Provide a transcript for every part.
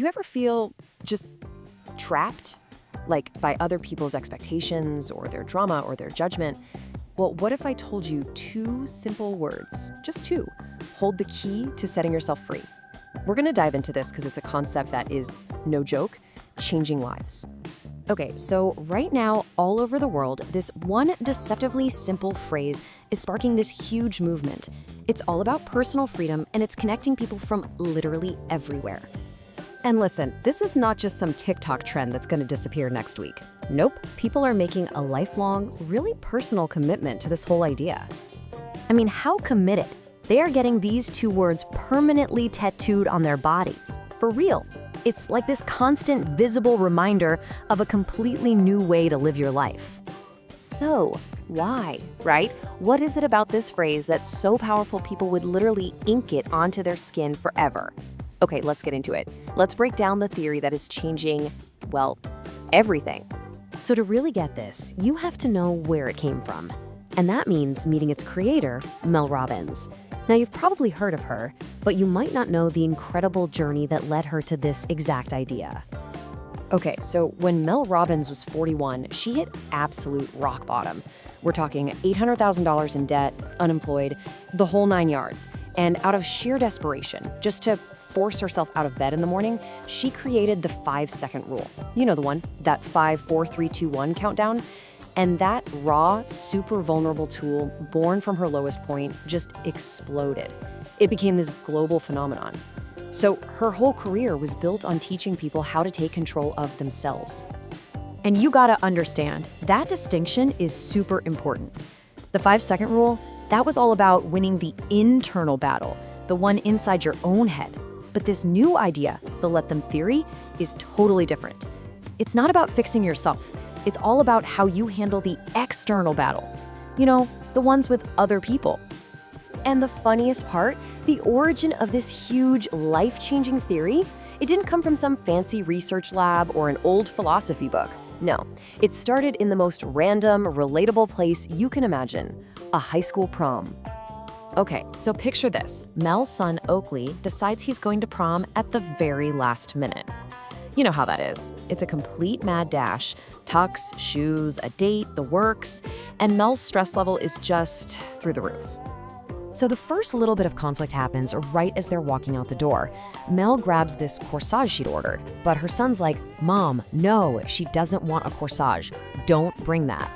You ever feel just trapped, like by other people's expectations or their drama or their judgment? Well, what if I told you two simple words, just two, hold the key to setting yourself free? We're going to dive into this because it's a concept that is, no joke, changing lives. Okay, so right now, all over the world, this one deceptively simple phrase is sparking this huge movement. It's all about personal freedom, and it's connecting people from literally everywhere. And listen, this is not just some TikTok trend that's going to disappear next week. Nope, people are making a lifelong, really personal commitment to this whole idea. I mean, how committed? They are getting these two words permanently tattooed on their bodies. For real. It's like this constant visible reminder of a completely new way to live your life. So, why, right? What is it about this phrase that's so powerful people would literally ink it onto their skin forever? Okay, let's get into it. Let's break down the theory that is changing, well, everything. So to really get this, you have to know where it came from. And that means meeting its creator, Mel Robbins. Now, you've probably heard of her, but you might not know the incredible journey that led her to this exact idea. Okay, so when Mel Robbins was 41, she hit absolute rock bottom. We're talking $800,000 in debt, unemployed, the whole 9 yards. And out of sheer desperation, just to force herself out of bed in the morning, she created the 5-second rule. You know the one, that 5, 4, 3, 2, 1 countdown. And that raw, super vulnerable tool, born from her lowest point, just exploded. It became this global phenomenon. So her whole career was built on teaching people how to take control of themselves. And you gotta understand, that distinction is super important. The 5-second rule, that was all about winning the internal battle, the one inside your own head. But this new idea, the let them theory, is totally different. It's not about fixing yourself. It's all about how you handle the external battles. You know, the ones with other people. And the funniest part, the origin of this huge, life-changing theory, it didn't come from some fancy research lab or an old philosophy book. No, it started in the most random, relatable place you can imagine, a high school prom. Okay, so picture this. Mel's son, Oakley, decides he's going to prom at the very last minute. You know how that is. It's a complete mad dash. Tux, shoes, a date, the works, and Mel's stress level is just through the roof. So the first little bit of conflict happens right as they're walking out the door. Mel grabs this corsage she'd ordered, but her son's like, "Mom, no, she doesn't want a corsage. Don't bring that."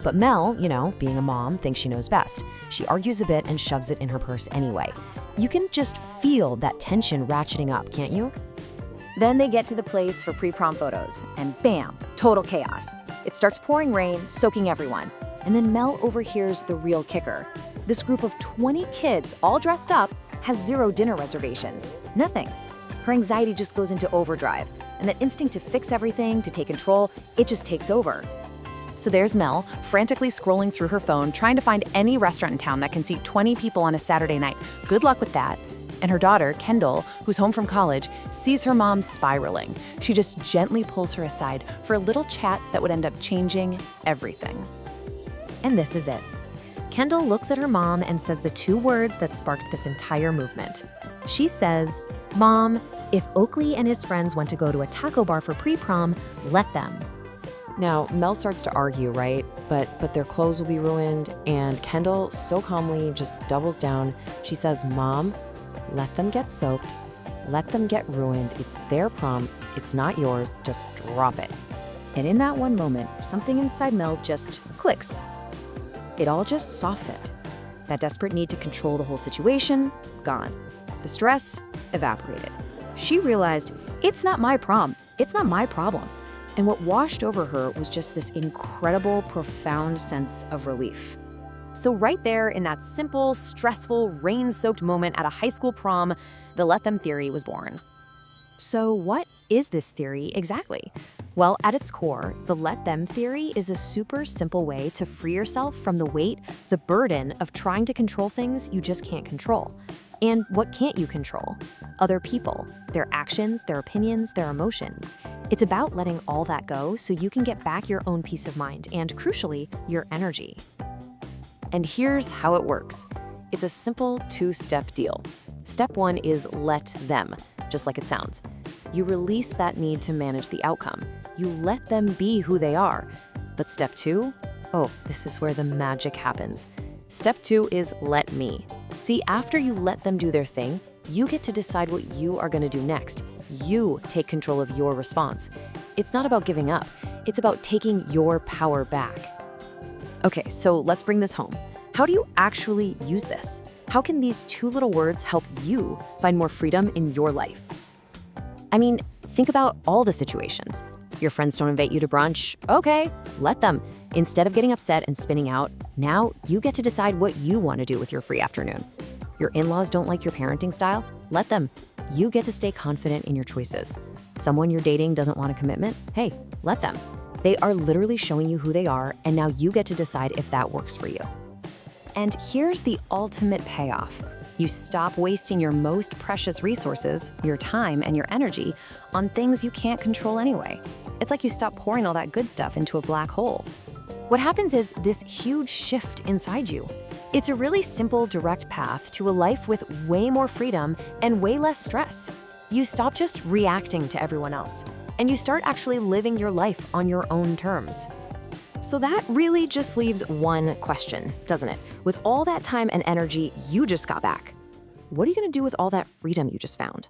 But Mel, you know, being a mom, thinks she knows best. She argues a bit and shoves it in her purse anyway. You can just feel that tension ratcheting up, can't you? Then they get to the place for pre-prom photos, and bam, total chaos. It starts pouring rain, soaking everyone. And then Mel overhears the real kicker. This group of 20 kids, all dressed up, has 0 dinner reservations. Nothing. Her anxiety just goes into overdrive, and that instinct to fix everything, to take control, it just takes over. So there's Mel, frantically scrolling through her phone, trying to find any restaurant in town that can seat 20 people on a Saturday night. Good luck with that. And her daughter, Kendall, who's home from college, sees her mom spiraling. She just gently pulls her aside for a little chat that would end up changing everything. And this is it. Kendall looks at her mom and says the 2 words that sparked this entire movement. She says, "Mom, if Oakley and his friends want to go to a taco bar for pre-prom, let them." Now, Mel starts to argue, right? But their clothes will be ruined, and Kendall so calmly just doubles down. She says, "Mom, let them get soaked, let them get ruined. It's their prom, it's not yours, just drop it." And in that one moment, something inside Mel just clicks. It all just softened. That desperate need to control the whole situation, gone. The stress evaporated. She realized, it's not my prom, it's not my problem. And what washed over her was just this incredible, profound sense of relief. So right there in that simple, stressful, rain-soaked moment at a high school prom, the let them theory was born. So what is this theory exactly? Well, at its core, the let them theory is a super simple way to free yourself from the weight, the burden of trying to control things you just can't control. And what can't you control? Other people, their actions, their opinions, their emotions. It's about letting all that go so you can get back your own peace of mind and, crucially, your energy. And here's how it works. It's a simple 2-step deal. Step 1 is let them, just like it sounds. You release that need to manage the outcome. You let them be who they are. But step 2? Oh, this is where the magic happens. Step 2 is let me. See, after you let them do their thing, you get to decide what you are going to do next. You take control of your response. It's not about giving up. It's about taking your power back. Okay, so let's bring this home. How do you actually use this? How can these 2 little words help you find more freedom in your life? I mean, think about all the situations. Your friends don't invite you to brunch. Okay, let them. Instead of getting upset and spinning out, now you get to decide what you want to do with your free afternoon. Your in-laws don't like your parenting style? Let them. You get to stay confident in your choices. Someone you're dating doesn't want a commitment? Hey, let them. They are literally showing you who they are, and now you get to decide if that works for you. And here's the ultimate payoff. You stop wasting your most precious resources, your time and your energy, on things you can't control anyway. It's like you stop pouring all that good stuff into a black hole. What happens is this huge shift inside you. It's a really simple, direct path to a life with way more freedom and way less stress. You stop just reacting to everyone else, and you start actually living your life on your own terms. So that really just leaves one question, doesn't it? With all that time and energy you just got back, what are you going to do with all that freedom you just found?